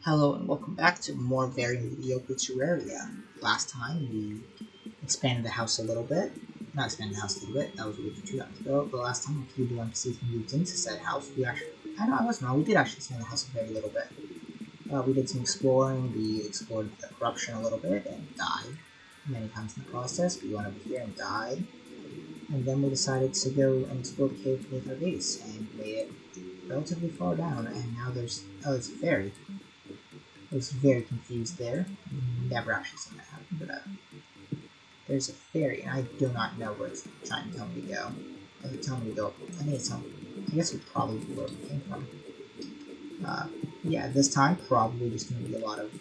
Hello and welcome back to more very mediocre Terraria. Last time we expanded the house a little bit. Not expanded the house a little bit, that was what we did 2 times ago. The last time we did want to see if we moved into said house, we actually, I know I wasn't wrong, we did actually expand the house a very little bit. We did some exploring, we explored the corruption a little bit and died many times in the process. We went over here and died. And then we decided to go and explore the cave beneath our base and made it relatively far down. And now there's a fairy. I was very confused there. Never actually seen that happen, but there's a fairy, and I do not know where it's trying to tell me to go. Does it tell me to go up? I think it's telling me. I guess it's probably where it came from. Yeah, this time probably just going to be a lot of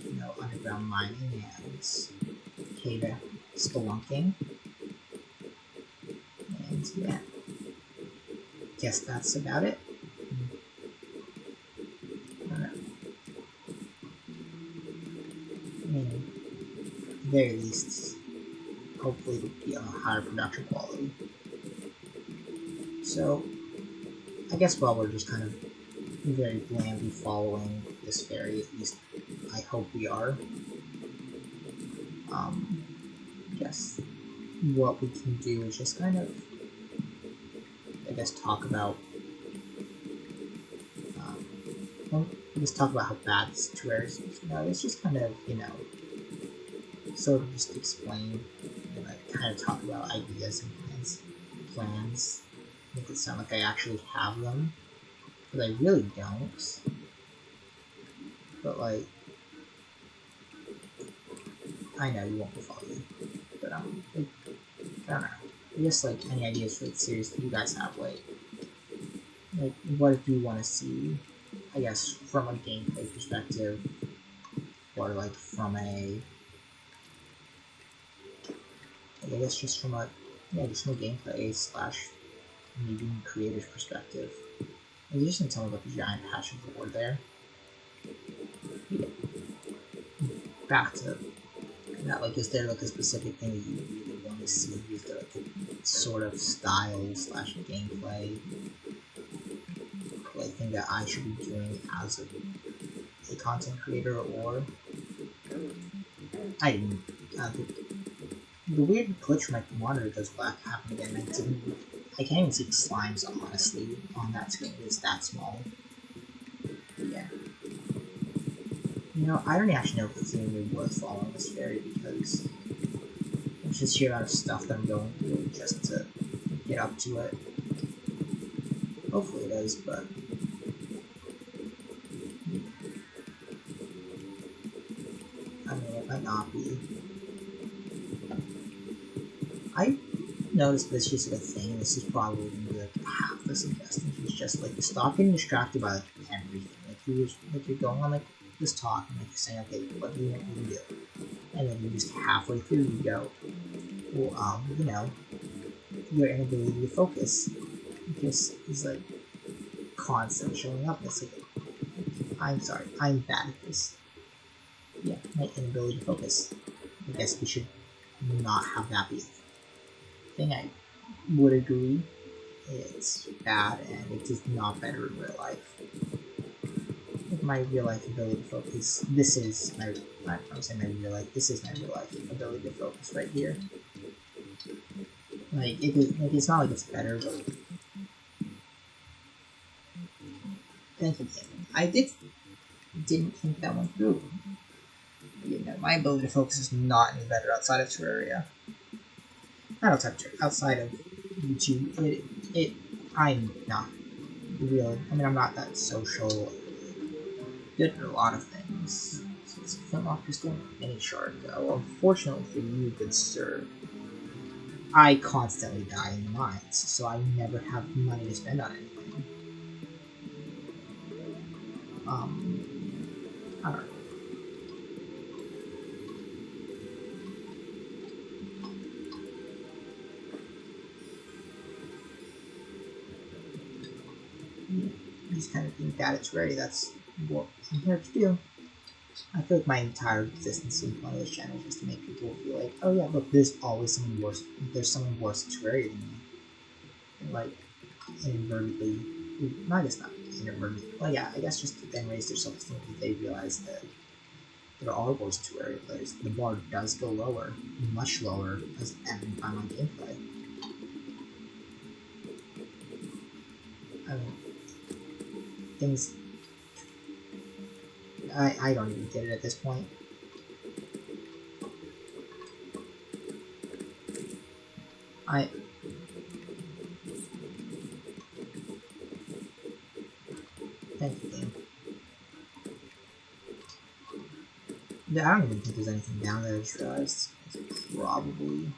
underground mining and cave spelunking, and yeah, guess that's about it. I mean, at the very least, hopefully it'll be on a higher production quality. So, I guess while we're just kind of very blandly following this fairy, at least I hope we are. I guess what we can do is just kind of, talk about talk about how bad this Terraria is. It's just kind of, sort of just explain and kind of talk about ideas and plans. Make it sound like I actually have them, but I really don't. But I know you won't follow me, but I don't know. I guess any ideas for the series that you guys have, what do you want to see? I guess from a gameplay perspective, or from a, I guess just from a gameplay / maybe creator's perspective. I was just gonna tell me about the giant patch of war there. Yeah. Back to that, is there a specific thing that you really want to see? Is there a sort of style / gameplay thing that I should be doing as a content creator, or I didn't. The weird glitch from my monitor goes black happened again. I can't even see the slimes honestly on that screen. It's that small. Yeah. I don't actually know if it's even really worth following this fairy because it's just sheer amount of stuff that I'm going through just to get up to it. Hopefully it is, but I mean, it might not be. I noticed this just a thing. This is probably going to be half the suggestions. It's just stop getting distracted by everything. You're going on this talk and you're saying, okay, what do you want me to do? And then you just halfway through you go, well, your inability to focus just is constantly showing up. It's I'm sorry, I'm bad at this. Yeah, my inability to focus. I guess we should not have that be a thing. I would agree. It's bad and it is not better in real life. My real life ability to focus. This is my. I'm saying my real life. This is my real life ability to focus right here. It's not it's better, but thank you, Kim. I didn't think that one through. My ability to focus is not any better outside of Terraria. Not outside of YouTube. I'm not really. I mean, I'm not that social. Good at a lot of things. It's not just doing any shard though. Unfortunately for you, good sir, I constantly die in the mines, so I never have money to spend on anything. I don't know. You just kind of think that it's ready. That's what I'm here to do. I feel my entire existence in one of this channel is just to make people feel oh yeah, look, there's always someone worse. There's someone worse at Terraria than me. And inadvertently, I guess not. in emergency. Well, yeah, I guess just to then raise their self-esteem because they realize that there are worse Terraria players. The bar does go lower, much lower, as every time on gameplay. I mean, things. I don't even get it at this point. Thank you, game. Yeah, I don't even think there's anything down there. I just realized. Probably.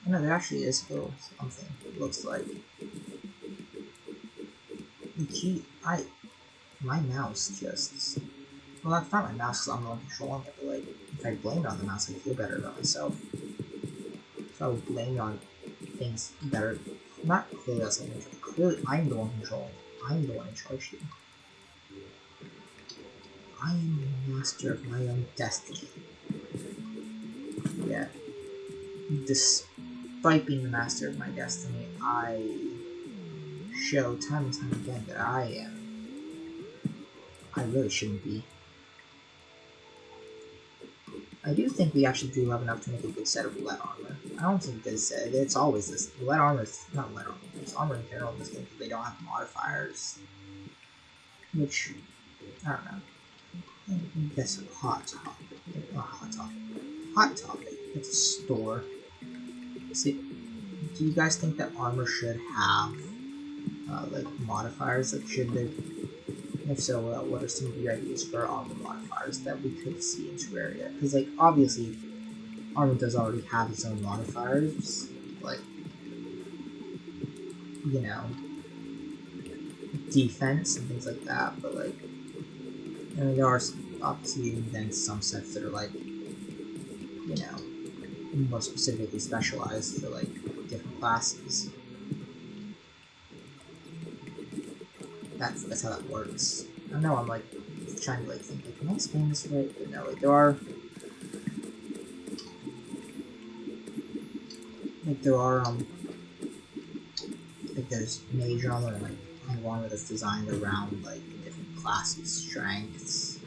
No, there actually is still something. It looks like. Gee, my mouse just. Well, that's not my mouse because I'm the one controlling it, but like, if I blame it on the mouse, I feel better about myself. So I would blame it on things that are not clearly that's like clearly I'm the one controlling. I'm the one in charge here. I am the master of my own destiny. Yeah. Despite being the master of my destiny, I show time and time again that I really shouldn't be. I do think we actually do have enough to make a good set of lead armor. I don't think this. It's always this. Lead armor is not lead armor. It's armor in general in this game because they don't have modifiers. Which, I don't know. That's a hot topic. Not hot topic. Hot topic. It's a store. See, do you guys think that armor should have like modifiers? Like, should there? If so, what are some of your ideas for armor modifiers that we could see in Terraria? Because, like, obviously, armor does already have its own modifiers, like, you know, defense and things like that. But like, I mean, there are obviously then some sets that are like, you know, more specifically specialized for like different classes. That's how that works. I know I'm like trying to like think like, can I explain this right? But no, like there are like there's mage armor and like armor that's designed around like different classes, strengths.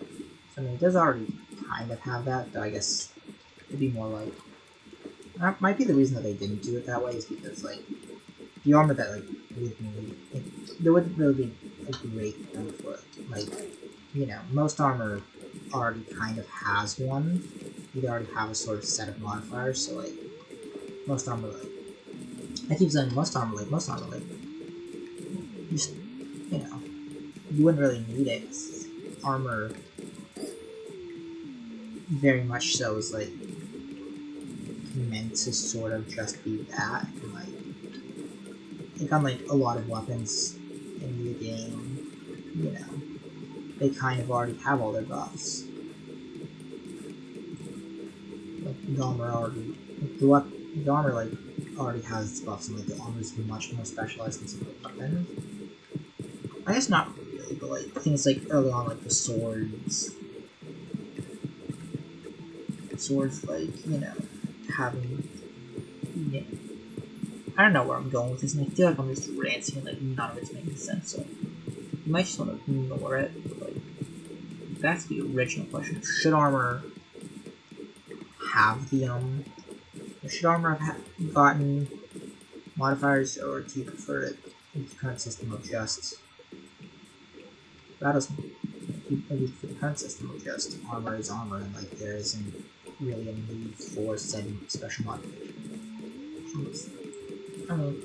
So I mean it does already kind of have that, but I guess it'd be more like that might be the reason that they didn't do it that way is because like the armor that like would need there wouldn't really be a great thing for it. Like, you know, most armor already kind of has one. You already have a sort of set of modifiers, so like most armor like I keep saying most armor like just you know, you wouldn't really need it. Armor very much so is like meant to sort of just be that and like on like a lot of weapons in the game, you know, they kind of already have all their buffs. Like the armor already, the armor like already has its buffs, and like the armor is much more specialized than some of the weapons. I guess not really, but like things like early on, like the swords like you know having. Yeah. I don't know where I'm going with this, and I feel like I'm just ranting and like none of it's making sense. So you might just want to ignore it. But, like that's the original question: should armor have the should armor have gotten modifiers, or do you prefer it in the current system of just maybe for the current system of just armor is armor, and like there isn't really a need for setting special modifications. I mean,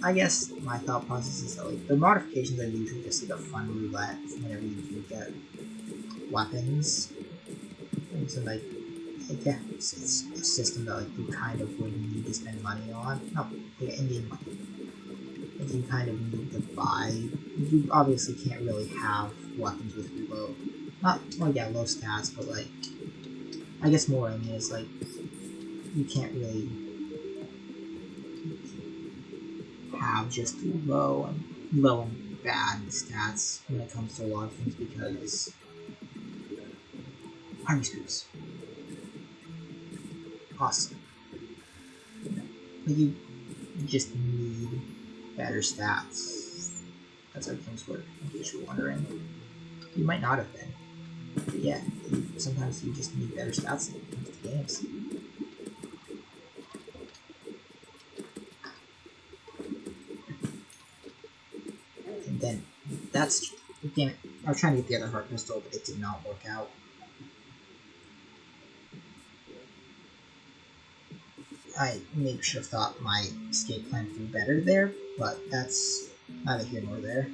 I guess my thought process is that like the modifications are usually just like a fun roulette whenever you do get weapons. And so like yeah, it's a system that like you kind of would need to spend money on. No, like Indian money. Like you kind of need to buy. You obviously can't really have weapons with low, not well yeah low stats, but like I guess more I mean is like you can't really have just low and bad stats when it comes to a lot of things because army screws. Awesome. Like you just need better stats. That's how games work, in case you're wondering. You might not have been. But yeah, sometimes you just need better stats when it comes to games. And then, that's... Damn it. I was trying to get the other heart crystal, but it did not work out. I maybe should have thought my escape plan through better there, but that's neither here nor there.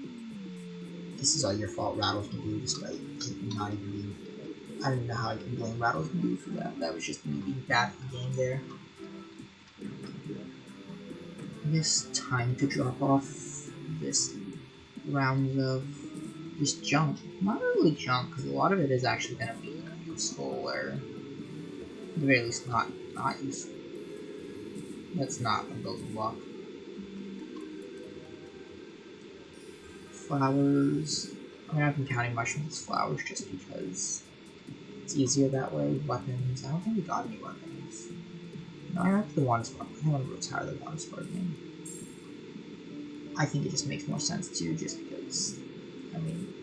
This is all your fault, Rattles and Blue, despite it not even being... I don't even know how I can blame Rattles and Blue for that. That was just me being bad at the game there. I guess time to drop off this round of this junk. Not really junk, because a lot of it is actually going to be useful, or at the very least not useful. That's not a building block. Flowers. I mean, I've been counting mushrooms as flowers just because it's easier that way. Weapons. I don't think we got any weapons. No, I have the water spark. I want to retire the water spark thing. I think it just makes more sense too, just because, I mean,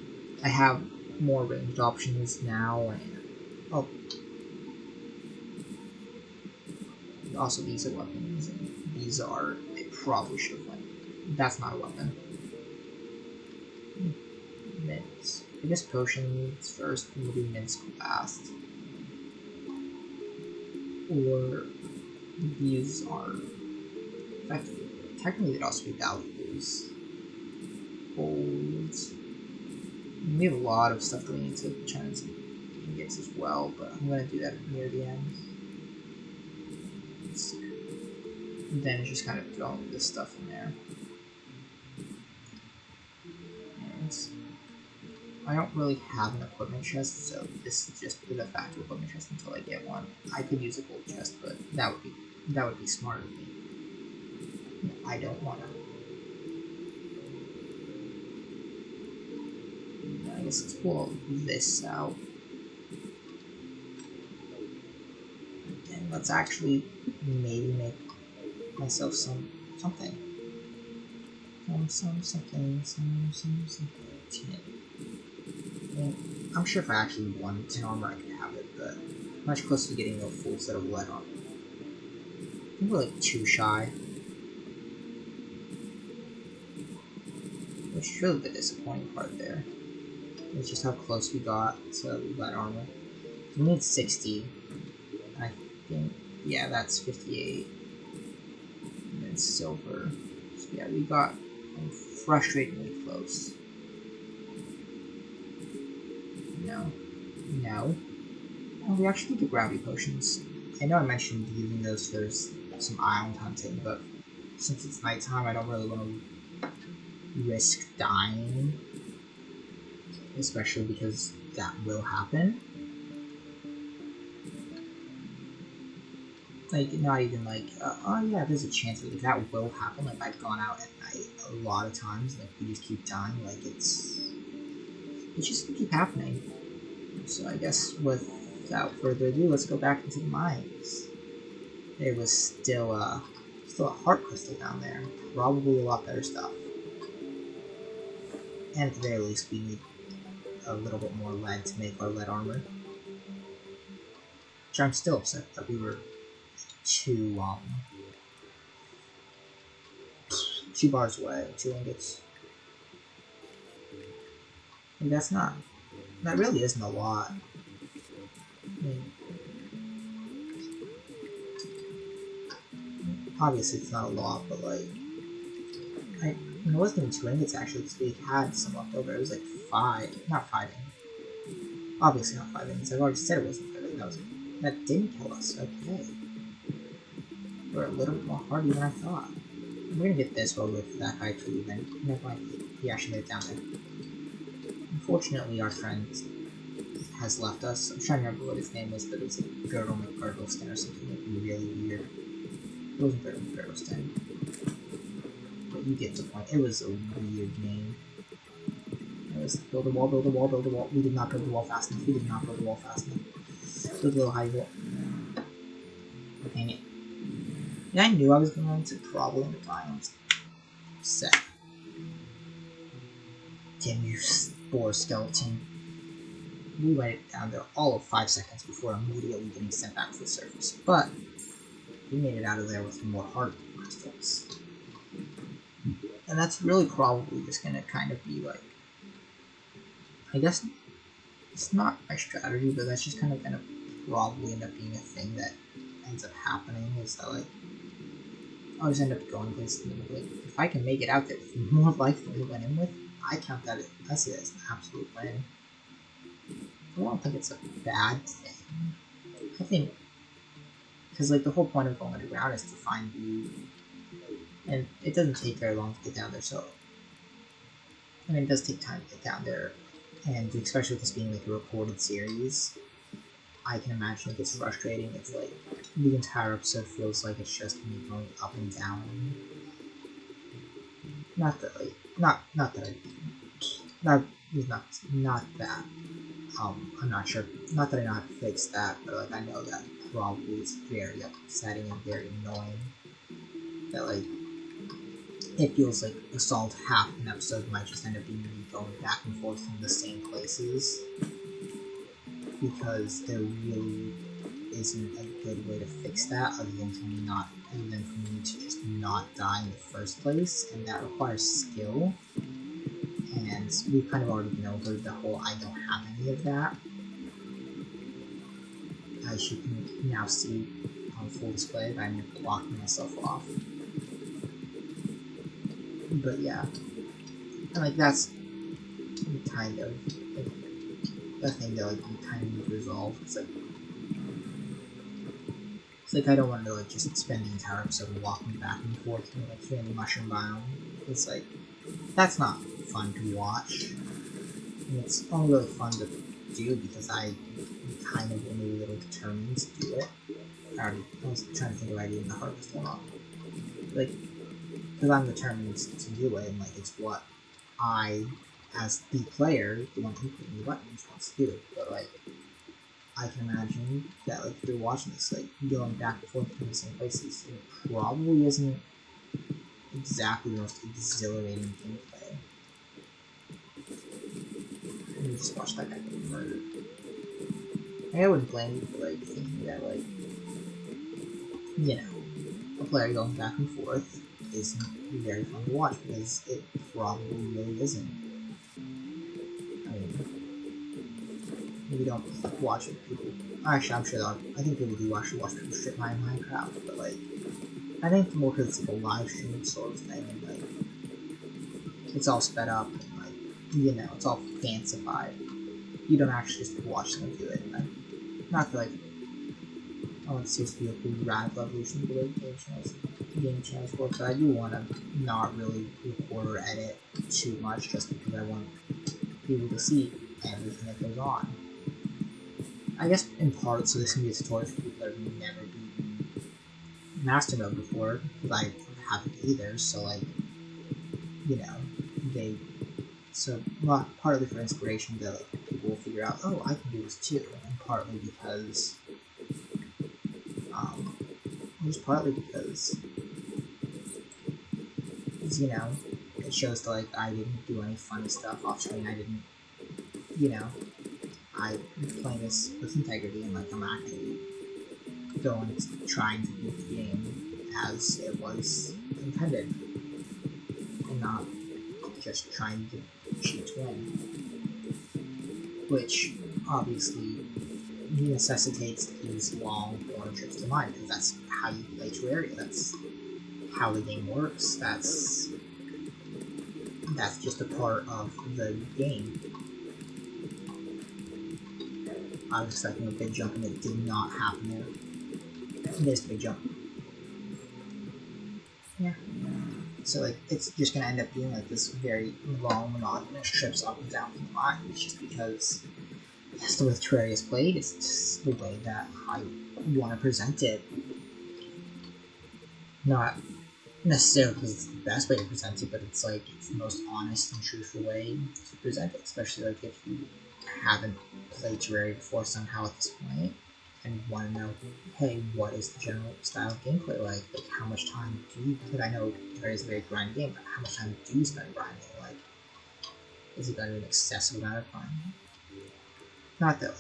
I have more ranged options now, and oh, also these are weapons, and these are, they probably should have went. That's not a weapon. Mints. I guess potions first, and we'll do mints last. Or these are effectively, technically they'd also be valuables. Golds. We have a lot of stuff that we need to turn some ingots as well, but I'm going to do that near the end. And then just kind of throwing this stuff in there. And I don't really have an equipment chest, so this is just the de facto equipment chest until I get one. I could use a gold chest, but that would be smart of me. I don't want to. I guess let's pull this out. And let's actually maybe make myself something. Something. And I'm sure if I actually wanted 10 armor, I could have it, but I'm much closer to getting a full set of lead armor. I think we're like 2 shy. Which is really the disappointing part there. It's just how close we got to lead armor. We need 60. I think, yeah, that's 58. And then silver. So yeah, we got frustratingly close. No. Oh, we actually get gravity potions. I know I mentioned using those for some island hunting, but since it's nighttime, I don't really want to risk dying. Especially because that will happen. Like, not even like, oh yeah, there's a chance that that will happen. Like, I've gone out at night a lot of times, like, we just keep dying. Like, it's just gonna keep happening. So I guess without further ado, let's go back into the mines. There was still a heart crystal down there. Probably a lot better stuff. And at the very least, we need a little bit more lead to make our lead armor. Which I'm still upset that we were two bars away, 2 ingots. And that really isn't a lot. I mean, obviously it's not a lot, but like, it wasn't even 2 ingots actually, because we had some left over. It was like 5, not 5 ingots. Obviously not 5 ingots. I've already said it wasn't 5 ingots. That didn't kill us. Okay. We're a little bit more hardy than I thought. We're gonna get this while we wait for that guy to leave, and never mind, he actually made it down there. Unfortunately, our friend has left us. I'm trying to remember what his name was, but it was like Girdle McGirdleston or something like really weird. It wasn't Girdle McGirdleston. But you get the point. It was a weird name. It was build a wall, build a wall, build a wall. We did not build the wall fast enough. We did not build the wall fast enough. Build a little high wall. Dang it. Yeah, I knew I was going to probably end up dying. I'm upset. Damn you, spore skeleton. We went down there all of 5 seconds before immediately getting sent back to the surface, but we made it out of there with more heart crystals. And that's really probably just gonna kind of be like, I guess it's not my strategy, but that's just kind of gonna probably end up being a thing that ends up happening, is that like, I'll just end up going places and like, if I can make it out there with more life than we went in with, I count that I see that as an absolute win. I don't think it's a bad thing. I think, because like the whole point of going underground is to find you, and it doesn't take very long to get down there, so I mean it does take time to get down there, and especially with this being like a recorded series, I can imagine it gets frustrating if like the entire episode feels like it's just me going up and down. Not that like not that that I'm not sure, not that I know how to fix that, but like I know that probably is very upsetting and very annoying. That like it feels like a solid half an episode might just end up being me going back and forth from the same places, because there really isn't a good way to fix that other than for me to just not die in the first place, and that requires skill. And we've kind of already been over the whole I don't have any of that, as you can now see on full display that I'm blocking myself off. But yeah, and like that's kind of like the thing that like you kind of need to resolve. It's like I don't want to like just spend the entire episode walking back and forth and like hearing the mushroom biome. It's like that's not fun to watch, and it's only really fun to do because I kind of am a little determined to do it. I was trying to think of getting the harvest one off, like because I'm determined to do it, and like it's what I, as the player, the one inputting the buttons, wants to do. But like I can imagine that like if you're watching this, like going back and forth between the same places, it probably isn't exactly the most exhilarating gameplay. Let me just watch that guy get murdered. I wouldn't blame you for like thinking that like, you know, a player going back and forth isn't very fun to watch, because it probably really isn't. I mean, we don't watch it. People, actually, I'm sure I think people do actually watch people strip mine Minecraft, but like, I think more because it's like a live stream sort of thing, and like, it's all sped up, and like, you know, it's all fancified. You don't actually just watch them do it. And not that like, I want to see this be a pretty radical evolution of the way game channels work, but I do want to not really record or edit too much, just because I want people to see everything that goes on. I guess in part, so this can be a tutorial for people that have never beaten Master Mode before, because I haven't either, so like, you know, so partly for inspiration that like, people will figure out, oh, I can do this too, and partly because, just partly because, you know, it shows that like I didn't do any funny stuff off screen. I didn't, you know, I'm playing this with integrity, and like I'm actually trying to beat the game as it was intended, and not just trying to cheat to win, which obviously necessitates these long corner trips to mine, because that's how you play Terraria. That's how the game works. That's just a part of the game. I was expecting a big jump, and it did not happen there. There's a big jump. Yeah. So like, it's just gonna end up being like this very long, monotonous trips up and down from the mine. It's just because that's the way Terraria is played. It's just the way that I want to present it. Not necessarily because it's the best way to present it, but it's like it's the most honest and truthful way to present it. Especially like if you haven't played Terraria before somehow at this point, and you want to know, hey, what is the general style of gameplay like? Like, how much time do you? Because I know Terraria is a very grind game, but how much time do you spend grinding? Like, is it going to be an excessive amount of time? Not that.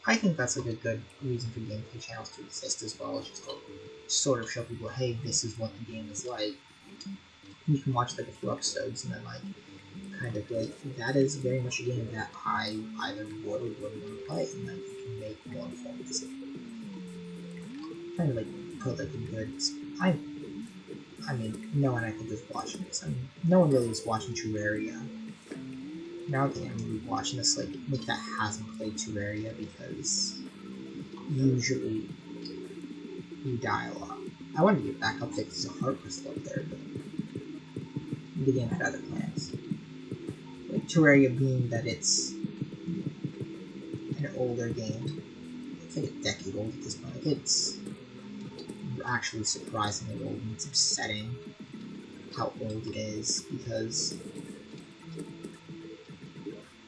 I think that's like a good reason for gameplay channels to exist as well, just to sort of show people, hey, this is what the game is like. You can watch like a few episodes and then like kind of like, that is very much a game that I either would or wouldn't want to play, and like you can make more informed decisions. Kind of like put like a good. I mean, no one I think is watching this. I mean, no one really is watching Terraria. Now that I'm really watching this, like that hasn't played Terraria, because usually you die a lot. I wanted to get back up there because there's a heart crystal up there, but the game had other plans. Like Terraria being that it's an older game, it's like a decade old at this point. Like it's actually surprisingly old, and it's upsetting how old it is, because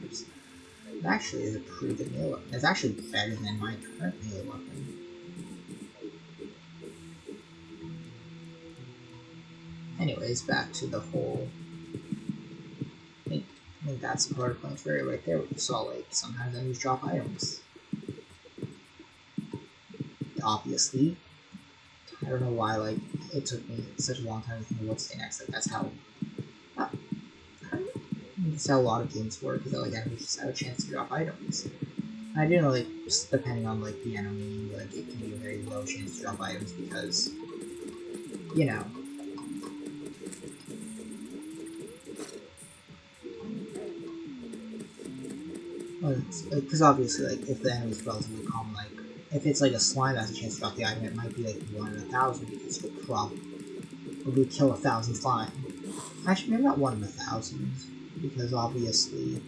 it actually is a pretty good melee weapon. It's actually better than my current melee weapon. Anyways, back to the whole. I think that's part of playing Terraria right there. You saw like sometimes enemies drop items. Obviously, I don't know why like it took me such a long time to think of what to say next. Like that's how. That's how a lot of games work. Is that like enemies just have a chance to drop items. I do know like just depending on like the enemy, like it can be a very low chance to drop items because, you know. Because obviously, like, if the enemy's relatively common, like, if it's like a slime that has a chance to drop the item, it might be like 1 in 1,000 because you'll probably kill 1,000 slime. Actually, maybe not 1 in 1,000, because obviously,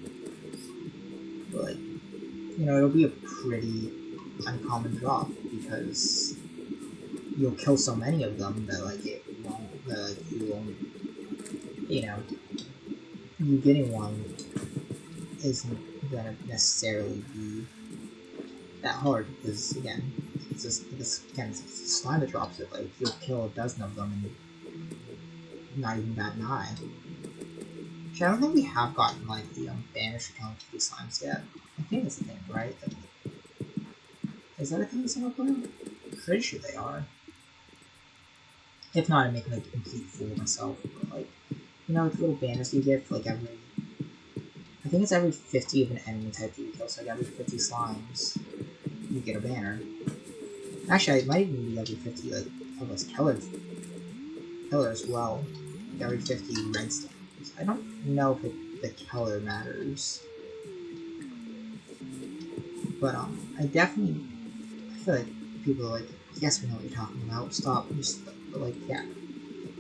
like, you know, it'll be a pretty uncommon drop because you'll kill so many of them that, like, it won't, that, like, you won't, you know, you getting one isn't gonna necessarily be that hard, because again, it's just it's slime that drops it. Like you'll kill a dozen of them and not even bat an eye. Actually, I don't think we have gotten like the banish for killing these slimes yet. I think it's a thing, right? Like, is that a thing in single player? Pretty sure they are. If not, I'm making like a complete fool of myself. But like, you know, like the little banners you get for like every. I think it's every 50 of an enemy type that you kill, so like every 50 slimes, you get a banner. Actually, it might even be every 50, like, of us killer as well. Like every 50 red stones. I don't know if the killer matters. But, I feel like people are like, yes, we know what you're talking about, stop, just, like, yeah.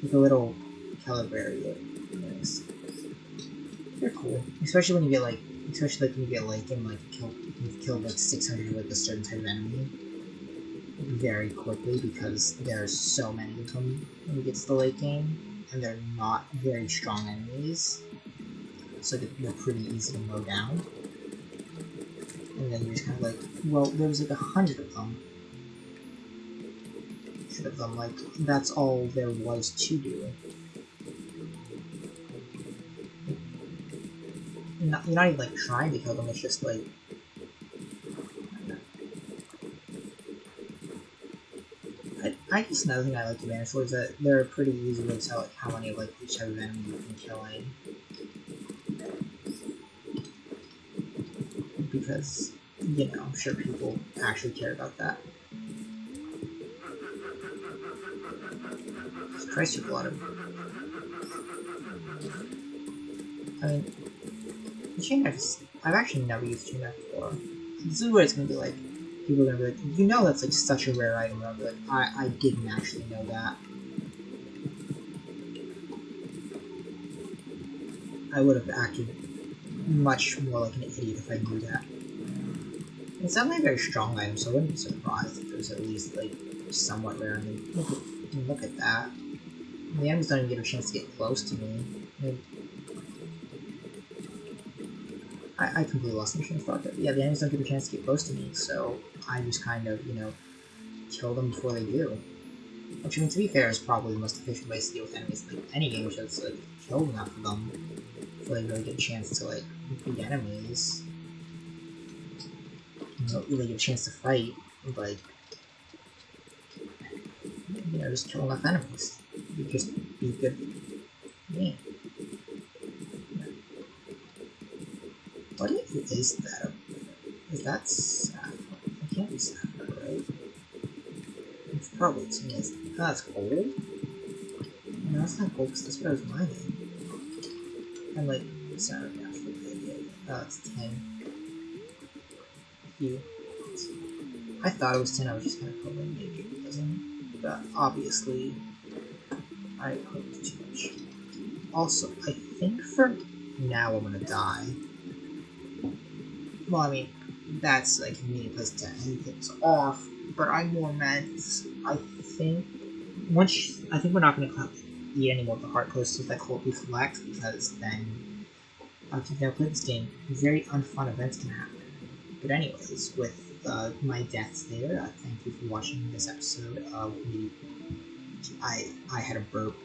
Like a little killer barrier. Anyways. They're cool, especially when you get like, when you get like in like you've killed like 600 of like a certain type of enemy very quickly, because there's so many of them when you get to the late game, and they're not very strong enemies, so they're pretty easy to mow down. And then you're just kind of like, well, there was like 100 of them. Should have them, like that's all there was to do. You're not even like trying to kill them, it's just like I guess another thing I like to manage for is that they're a pretty easy way to tell like how many of like each type of enemy you've been killing. Because, you know, I'm sure people actually care about that. Christ, you a lot of. I mean, chain knife I've actually never used chain knife before. This is where it's gonna be like, people are gonna be like, you know that's like such a rare item, and I'll be like, I didn't actually know that. I would have acted much more like an idiot if I knew that. It's definitely a very strong item, so I wouldn't be surprised if it was at least like somewhat rare. I mean, look at that. The enemies don't even get a chance to get close to me. I mean, I completely lost my train of thought there. Yeah, the enemies don't get a chance to get close to me, so I just kind of, you know, kill them before they do. Which, I mean, to be fair, is probably the most efficient way to deal with enemies. Like, any game should just, like, kill enough of them before they really get a chance to, like, beat enemies. You don't really get a chance to fight, like, you know, just kill enough enemies. You just be good. Yeah. What is that? Is that sapphire? It can't be sapphire, right? It's probably tin. That's gold? No, that's not gold because that's what I was mining. I'm like, sorry, that's tin. You. I thought it was tin, I was just kind of hoping maybe it wasn't. But obviously, I hoped too much. Also, I think for now I'm gonna die. Well, I mean, that's like a mean place to end things off, but I more meant, I think we're not gonna eat any more of the heart coasters that we collect, because then if you've never played this game, very unfun events can happen. But anyways, with my deaths there, thank you for watching this episode of me. I had a burp.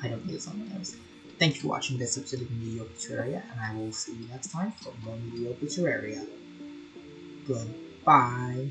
I don't think it's on my nose. Thank you for watching this episode of Mediocre Terraria, and I will see you next time for more Mediocre Terraria. Goodbye.